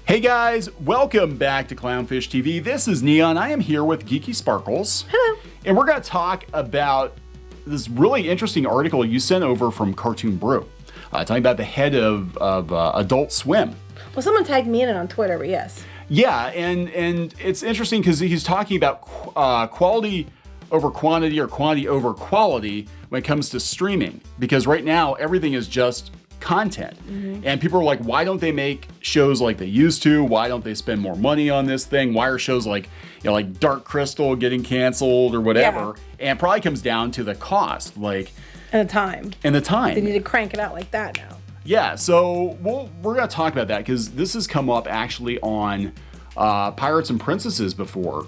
Hey guys, welcome back to Clownfish TV. This is Neon. I am here with Geeky Sparkles. Hello. And we're going to talk about this really interesting article you sent over from Cartoon Brew, talking about the head of Adult Swim. Well, someone tagged me in it on Twitter, but yes. Yeah, and it's interesting because he's talking about quality over quantity or quantity over quality when it comes to streaming. Because right now, everything is just content. And people are like, why don't they make shows like they used to? Why don't they spend more money on this thing? Why are shows like, like Dark Crystal getting canceled or whatever? Yeah. And it probably comes down to the cost, and the time. They need to crank it out like that now. Yeah, so we're going to talk about that because this has come up actually on Pirates and Princesses before.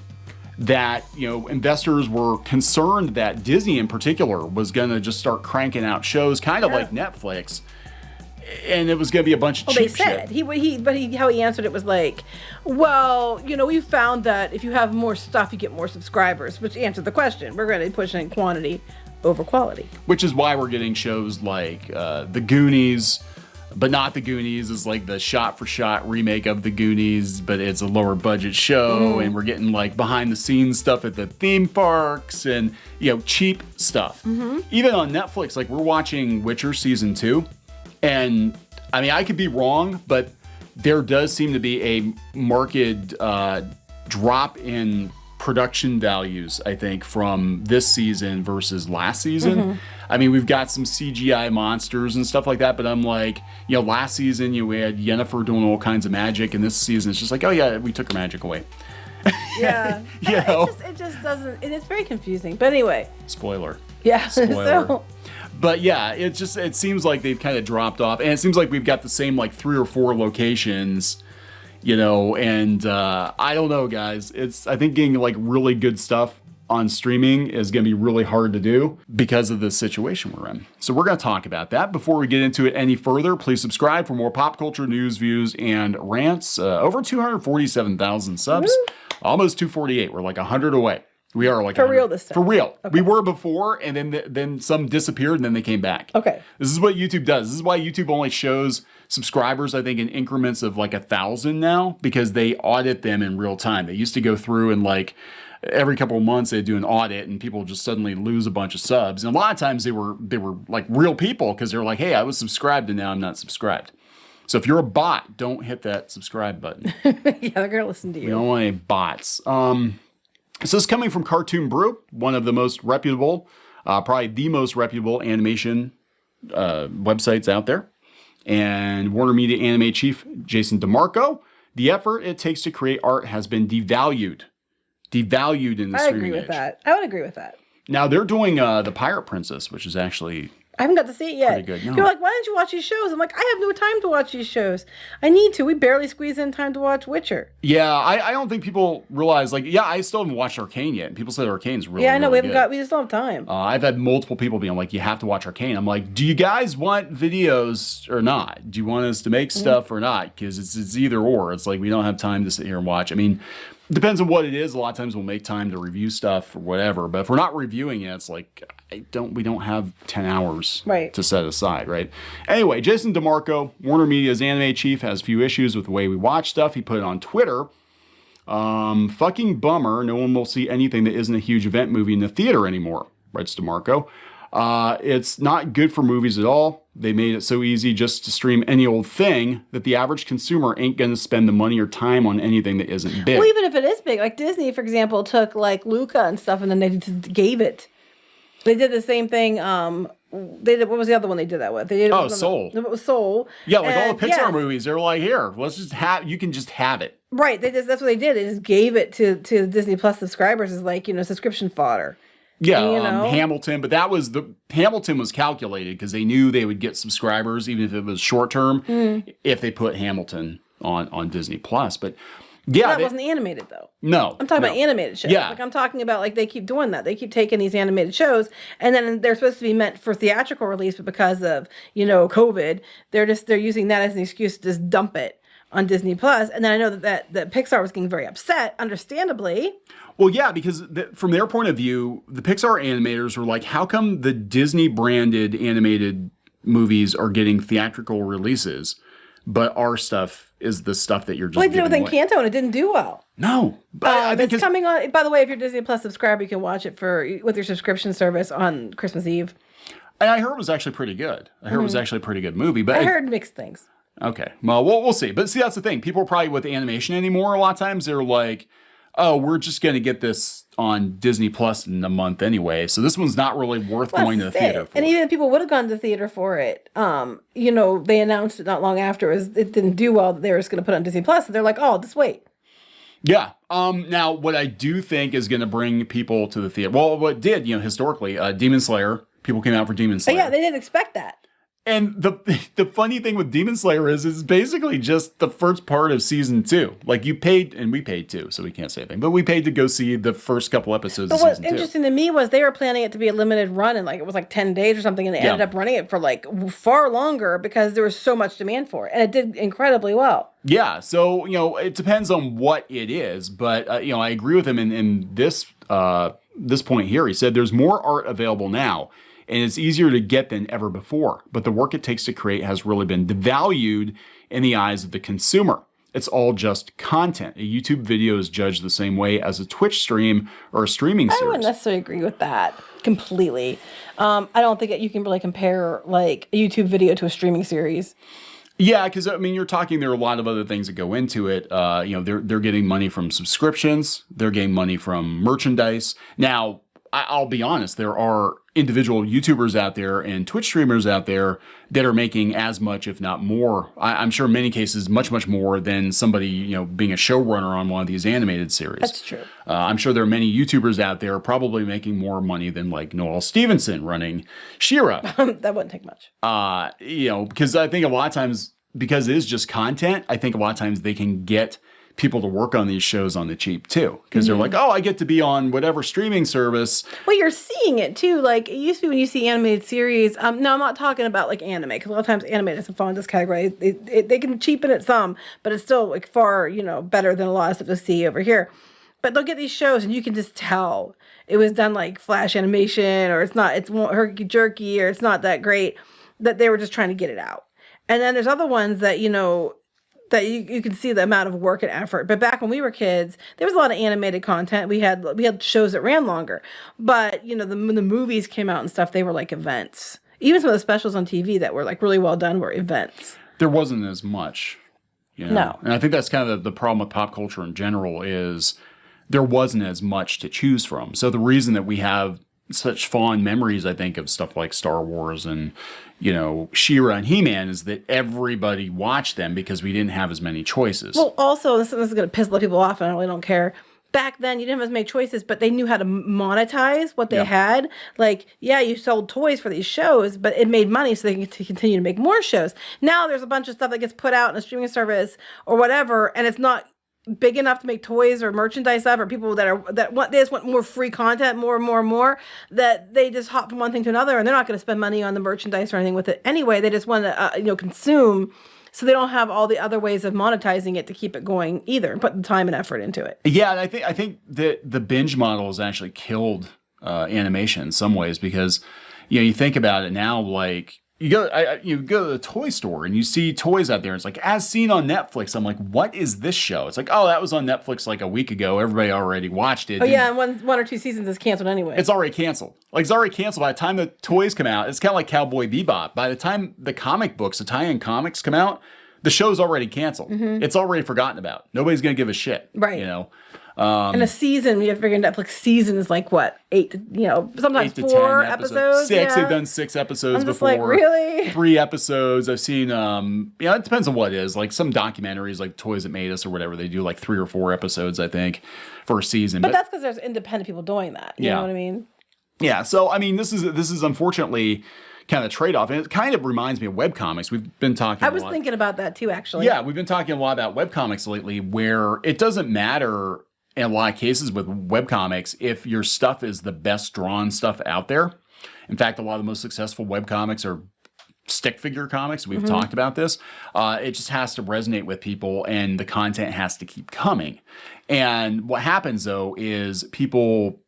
That, investors were concerned that Disney in particular was going to just start cranking out shows kind of like Netflix. And it was going to be a bunch of cheap shit. How he answered it was like, well, we found that if you have more stuff, you get more subscribers, which answered the question. We're going to be pushing quantity over quality. Which is why we're getting shows like The Goonies, but not The Goonies. Is like the shot-for-shot remake of The Goonies, but it's a lower budget show, and we're getting like behind-the-scenes stuff at the theme parks and, cheap stuff. Even on Netflix, like we're watching Witcher Season 2. And I mean, I could be wrong, but there does seem to be a marked drop in production values, I think, from this season versus last season. I mean, we've got some CGI monsters and stuff like that, but I'm like, last season we had Yennefer doing all kinds of magic, and this season it's just like, oh yeah, we took her magic away. Yeah. It just doesn't, and it's very confusing. But anyway. Spoiler. Yeah. Spoiler. But yeah, it seems like they've kind of dropped off, and it seems like we've got the same like 3 or 4 locations, and I don't know, guys. I think getting like really good stuff on streaming is going to be really hard to do because of the situation we're in. So we're going to talk about that. Before we get into it any further, please subscribe for more pop culture news, views, and rants. Over 247,000 subs, almost 248. We're like 100 away. We are like for real this time. For real. Okay. We were before, and then some disappeared, and then they came back. Okay. This is what YouTube does. This is why YouTube only shows subscribers, I think, in increments of like 1,000 now, because they audit them in real time. They used to go through and like every couple of months they'd do an audit, and people just suddenly lose a bunch of subs. And a lot of times they were like real people because they're like, hey, I was subscribed and now I'm not subscribed. So if you're a bot, don't hit that subscribe button. Yeah, they're gonna listen to you. We don't want any bots. So this is coming from Cartoon Brew, one of the most reputable, probably the most reputable animation websites out there. And WarnerMedia anime chief Jason DeMarco, the effort it takes to create art has been devalued in the streaming age. I agree with that. I would agree with that. Now they're doing the Pirate Princess, which is actually I haven't got to see it yet. Pretty good. No. You're like, why didn't you watch these shows? I'm like, I have no time to watch these shows. I need to. We barely squeeze in time to watch Witcher. Yeah, I don't think people realize, I still haven't watched Arcane yet. And people say Arcane's really, yeah, I know. Really we just don't have time. I've had multiple people being like, you have to watch Arcane. I'm like, do you guys want videos or not? Do you want us to make stuff or not? Because it's either or. It's like, we don't have time to sit here and watch. I mean, depends on what it is. A lot of times we'll make time to review stuff or whatever. But if we're not reviewing it, it's like, we don't have 10 hours to set aside, right? Anyway, Jason DeMarco, WarnerMedia's anime chief, has a few issues with the way we watch stuff. He put it on Twitter. Fucking bummer. No one will see anything that isn't a huge event movie in the theater anymore, writes DeMarco. It's not good for movies at all. They made it so easy just to stream any old thing that the average consumer ain't going to spend the money or time on anything that isn't big. Well, even if it is big, like Disney, for example, took like Luca and stuff, and then they just gave it. They did the same thing. They did. What was the other one they did that with? They did. Soul. It was Soul. Yeah, like all the Pixar movies. They were like, here, let's just have. You can just have it. Right. That's what they did. They just gave it to Disney Plus subscribers as like subscription fodder. Yeah, Hamilton, but Hamilton was calculated because they knew they would get subscribers even if it was short term if they put Hamilton on Disney Plus. But yeah, that wasn't animated though. No, I'm talking about animated shows. Yeah, like I'm talking about like they keep doing that. They keep taking these animated shows and then they're supposed to be meant for theatrical release, but because of COVID, they're using that as an excuse to just dump it on Disney Plus. And then I know that Pixar was getting very upset, understandably. Well, yeah, because from their point of view, the Pixar animators were like, how come the Disney branded animated movies are getting theatrical releases? but our stuff is the stuff that you're just Well, they did it giving with away. Encanto, and it didn't do well. No, but I think It's coming on. By the way, if you're a Disney Plus subscriber, you can watch it with your subscription service on Christmas Eve. and I heard it was actually pretty good. I heard it was actually a pretty good movie. But I heard mixed things. Okay, well, we'll see. But see, that's the thing. People are probably with animation anymore. A lot of times they're like, oh, we're just going to get this on Disney Plus in a month anyway. So this one's not really worth going to the theater for. And even if people would have gone to the theater for it, they announced it not long after it didn't do well that they were just going to put it on Disney Plus. So they're like, oh, just wait. Yeah. Now, what I do think is going to bring people to the theater. Well, what did, historically, Demon Slayer, people came out for Demon Slayer. But yeah, they didn't expect that. And the funny thing with Demon Slayer is basically just the first part of season 2. Like you paid, and we paid too, so we can't say anything. But we paid to go see the first couple episodes of season 2. What's interesting to me was they were planning it to be a limited run, and it was 10 days or something, and they ended up running it for far longer because there was so much demand for it, and it did incredibly well. Yeah, so it depends on what it is, but I agree with him in this point here. He said there's more art available now, and it's easier to get than ever before. But the work it takes to create has really been devalued in the eyes of the consumer. It's all just content. A YouTube video is judged the same way as a Twitch stream or a streaming series. I wouldn't necessarily agree with that completely. I don't think that you can really compare a YouTube video to a streaming series. Yeah, because you're talking. There are a lot of other things that go into it. They're getting money from subscriptions. They're getting money from merchandise. Now, I'll be honest. There are individual YouTubers out there and Twitch streamers out there that are making as much, if not more. I'm sure in many cases, much, much more than somebody being a showrunner on one of these animated series. That's true. I'm sure there are many YouTubers out there probably making more money than Noel Stevenson running She-Ra. That wouldn't take much. Because I think a lot of times, because it is just content, I think a lot of times they can get people to work on these shows on the cheap too. Because they're like, oh, I get to be on whatever streaming service. Well, you're seeing it too. It used to be when you see animated series. No, I'm not talking about anime, because a lot of times anime doesn't fall in this category. They can cheapen it some, but it's still far better than a lot of stuff you see over here. But they'll get these shows and you can just tell it was done flash animation, or it's herky jerky, or it's not that great, that they were just trying to get it out. And then there's other ones that that you can see the amount of work and effort. But back when we were kids, there was a lot of animated content. We had shows that ran longer. But, when the movies came out and stuff, they were like events. Even some of the specials on TV that were really well done were events. There wasn't as much. No. And I think that's kind of the problem with pop culture in general is there wasn't as much to choose from. So the reason that we have such fond memories, I think, of stuff like Star Wars and, She-Ra and He-Man is that everybody watched them because we didn't have as many choices. Well, also, this is going to piss a lot of people off, and I really don't care. Back then, you didn't have as many choices, but they knew how to monetize what they had. You sold toys for these shows, but it made money so they could continue to make more shows. Now there's a bunch of stuff that gets put out in a streaming service or whatever, and it's not big enough to make toys or merchandise of, or people they just want more free content, more, that they just hop from one thing to another, and they're not going to spend money on the merchandise or anything with it anyway. They just want to consume, so they don't have all the other ways of monetizing it to keep it going either, and put the time and effort into it. Yeah, and I think that the binge model has actually killed animation in some ways, because you think about it now, you go to the toy store and you see toys out there. It's as seen on Netflix. I'm like, what is this show? It's oh, that was on Netflix a week ago. Everybody already watched it. Oh yeah, and one or two seasons is canceled anyway. It's already canceled. It's already canceled by the time the toys come out. It's kind of like Cowboy Bebop. By the time the comic books, the tie-in comics come out, the show's already canceled. Mm-hmm. It's already forgotten about. Nobody's gonna give a shit. Right. And a season, you have to figure Netflix season is what, 8 to, sometimes 4 episodes. 6, yeah. They've done 6 episodes before. Really? 3 episodes. I've seen, it depends on what it is. Some documentaries like Toys That Made Us or whatever, they do 3 or 4 episodes, I think, for a season. But that's because there's independent people doing that. You know what I mean? Yeah. So, this is unfortunately kind of a trade-off. And it kind of reminds me of webcomics. We've been talking I was thinking about that too, actually. Yeah, we've been talking a lot about webcomics lately, where it doesn't matter in a lot of cases with webcomics if your stuff is the best drawn stuff out there. In fact, a lot of the most successful webcomics are stick figure comics. We've talked about this. It just has to resonate with people, and the content has to keep coming. And what happens, though, is people,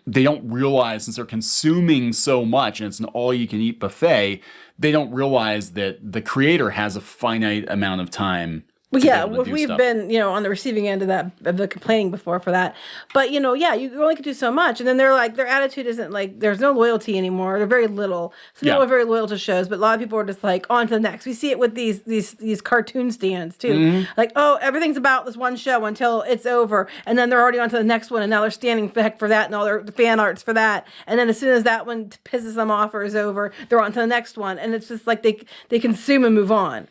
they don't realize, since they're consuming so much and it's an all-you-can-eat buffet, they don't realize that the creator has a finite amount of time. Well, to be yeah, able to do we've stuff. been, on the receiving end of that, of the complaining before for that. But, yeah, you only can do so much. And then they're like, their attitude isn't like, there's no loyalty anymore. They're very little. Some people are very loyal to shows, but a lot of people are just like, on to the next. We see it with these cartoon stands too. Like, oh, everything's about this one show until it's over. And then they're already on to the next one. And now they're standing for that and all their fan arts for that. And then as soon as that one pisses them off or is over, they're on to the next one. And it's just like they consume and move on.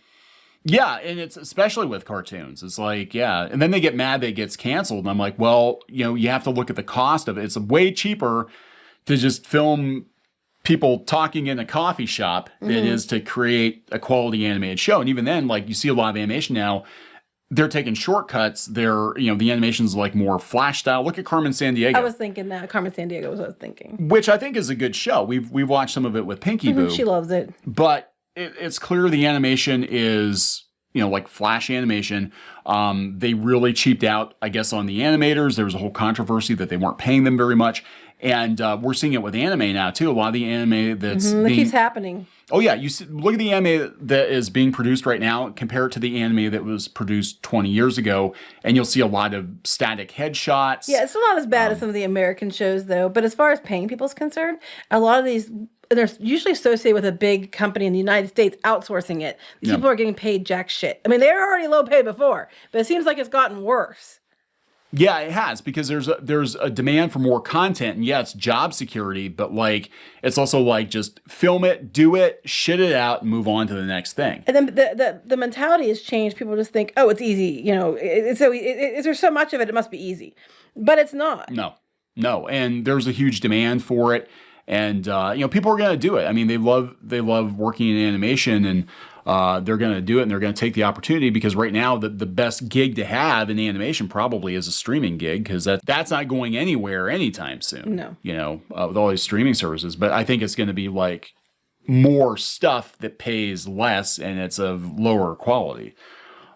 Yeah, and it's especially with cartoons. It's like, yeah, and then they get mad that it gets canceled. And I'm like, well, you have to look at the cost of it. It's way cheaper to just film people talking in a coffee shop than it is to create a quality animated show. And even then, like you see a lot of animation now, they're taking shortcuts. They're, the animation's like more Flash style. Look at Carmen Sandiego. I was thinking that. Carmen Sandiego was what I was thinking. Which I think is a good show. We've watched some of it with Pinky Boo. She loves it. But it's clear the animation is, like Flash animation. They really cheaped out, I guess, on the animators. There was a whole controversy that they weren't paying them very much. And we're seeing it with anime now, too. A lot of the anime that's that keeps happening. Oh, yeah. Look at the anime that is being produced right now. Compare it to the anime that was produced 20 years ago, and you'll see a lot of static headshots. Yeah, it's not as bad as some of the American shows, though. But as far as paying people is concerned, a lot of these, they're usually associated with a big company in the United States outsourcing it. These people are getting paid jack shit. I mean, they were already low paid before, but it seems like it's gotten worse. Yeah, it has, because there's a demand for more content, and yeah, it's job security, but like it's also like just film it, do it, shit it out, and move on to the next thing. And then the mentality has changed. People just think, oh, it's easy. There's so much of it, it must be easy, but it's not. No, and there's a huge demand for it, and people are going to do it. I mean, they love working in animation, and they're going to do it, and they're going to take the opportunity, because right now the best gig to have in animation probably is a streaming gig, because that's not going anywhere anytime soon. No. With all these streaming services. But I think it's going to be like more stuff that pays less and it's of lower quality.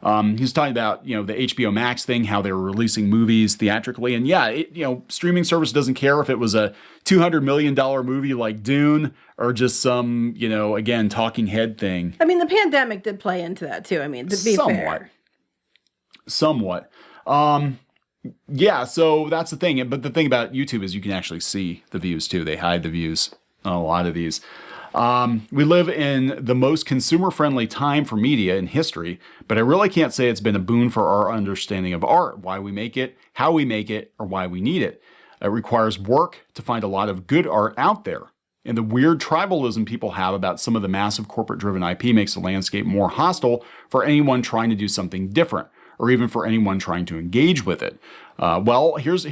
He's talking about, the HBO Max thing, how they're releasing movies theatrically. And yeah, streaming service doesn't care if it was a $200 million movie like Dune or just some, again, talking head thing. I mean, the pandemic did play into that too. I mean, to be fair. Somewhat. Yeah, so that's the thing. But the thing about YouTube is you can actually see the views too. They hide the views on a lot of these. We live in the most consumer-friendly time for media in history, but I really can't say it's been a boon for our understanding of art, why we make it, how we make it, or why we need it. It requires work to find a lot of good art out there. And the weird tribalism people have about some of the massive corporate-driven IP makes the landscape more hostile for anyone trying to do something different, or even for anyone trying to engage with it. Well, here's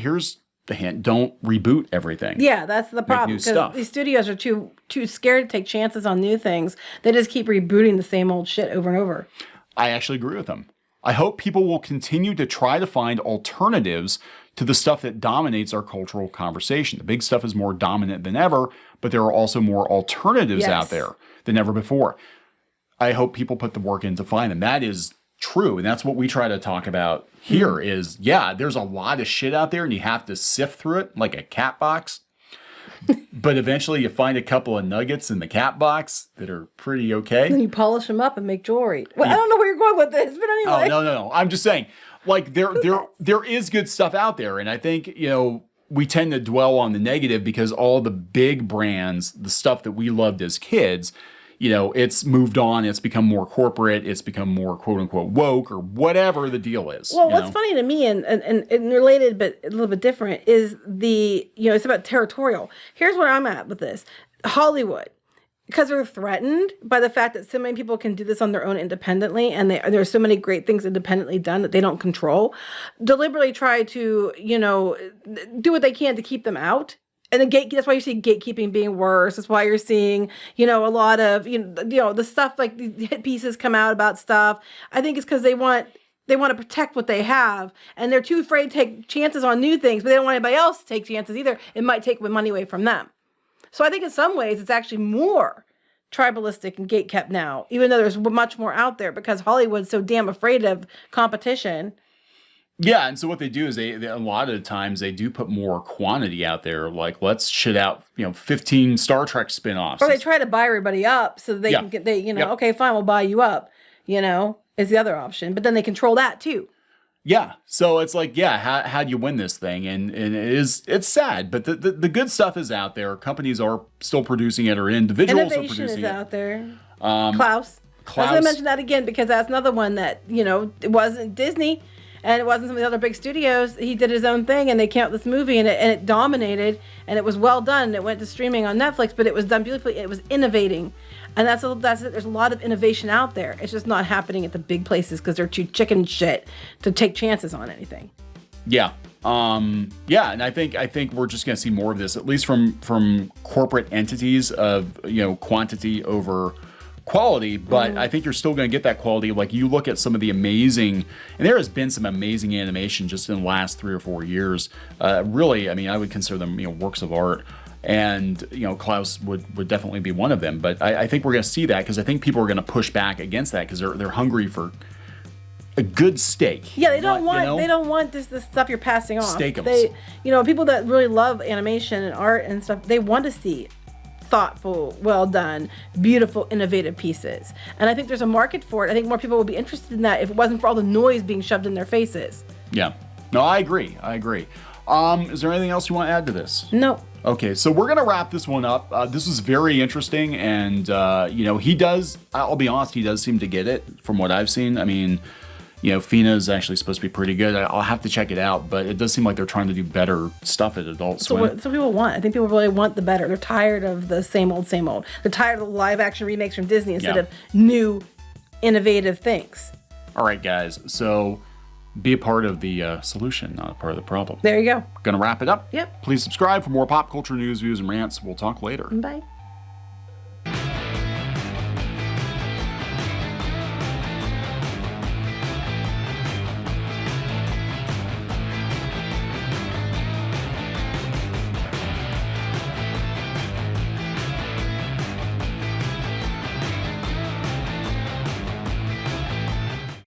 the hint: don't reboot everything. Yeah, that's the problem, because these studios are too scared to take chances on new things. They just keep rebooting the same old shit over and over. I actually agree with them. I hope people will continue to try to find alternatives to the stuff that dominates our cultural conversation. The big stuff is more dominant than ever, but there are also more alternatives out there than ever before. I hope people put the work in to find them. That is true, and that's what we try to talk about here is, there's a lot of shit out there, and you have to sift through it like a cat box. But eventually you find a couple of nuggets in the cat box that are pretty okay. Then you polish them up and make jewelry. Well, I don't know where you're going with this, but anyway. Oh, no. I'm just saying, like, there is good stuff out there, and I think, we tend to dwell on the negative because all the big brands, the stuff that we loved as kids, it's moved on, it's become more corporate, it's become more quote-unquote woke, or whatever the deal is. Well, what's funny to me, and related but a little bit different, is it's about territorial. Here's where I'm at with this. Hollywood, because they're threatened by the fact that so many people can do this on their own independently, and there's so many great things independently done that they don't control, deliberately try to, do what they can to keep them out. And that's why you see gatekeeping being worse. That's why you're seeing, a lot of, the stuff like these hit pieces come out about stuff. I think it's because they want to protect what they have, and they're too afraid to take chances on new things, but they don't want anybody else to take chances either. It might take money away from them. So I think in some ways it's actually more tribalistic and gatekept now, even though there's much more out there because Hollywood's so damn afraid of competition. Yeah, and so what they do is they a lot of the times they do put more quantity out there. Like, let's shit out 15 Star Trek spinoffs. Or they try to buy everybody up so that they can get okay, fine, we'll buy you up. Is the other option, but then they control that too. Yeah, so it's like, how do you win this thing? And it's sad, but the good stuff is out there. Companies are still producing it, or individuals Innovation are producing is it. out there. Klaus. I was going to mention that again because that's another one that, it wasn't Disney and it wasn't some of the other big studios. He did his own thing and they came out with this movie and it dominated and it was well done. It went to streaming on Netflix, but it was done beautifully. It was innovating. And that's it. There's a lot of innovation out there. It's just not happening at the big places because they're too chicken shit to take chances on anything. Yeah. And I think we're just going to see more of this, at least from corporate entities of, quantity over quality, but I think you're still going to get that quality. Like, you look at some of the amazing, and there has been some amazing animation just in the last 3 or 4 years. Really, I mean, I would consider them, works of art. And, Klaus would definitely be one of them. But I think we're going to see that because I think people are going to push back against that because they're hungry for a good steak. Yeah, they don't want this stuff you're passing off. Steakums. They, people that really love animation and art and stuff, they want to see thoughtful, well done, beautiful, innovative pieces. And I think there's a market for it. I think more people would be interested in that if it wasn't for all the noise being shoved in their faces. Yeah. No, I agree. Is there anything else you want to add to this? No. Okay, so we're going to wrap this one up. This was very interesting, and, he does, I'll be honest, he does seem to get it from what I've seen. I mean, Fina is actually supposed to be pretty good. I'll have to check it out, but it does seem like they're trying to do better stuff at Adult Swim. That's what people want. I think people really want the better. They're tired of the same old, same old. They're tired of the live-action remakes from Disney instead of new, innovative things. All right, guys, so be a part of the solution, not a part of the problem. There you go. Gonna wrap it up. Yep. Please subscribe for more pop culture news, views, and rants. We'll talk later. Bye.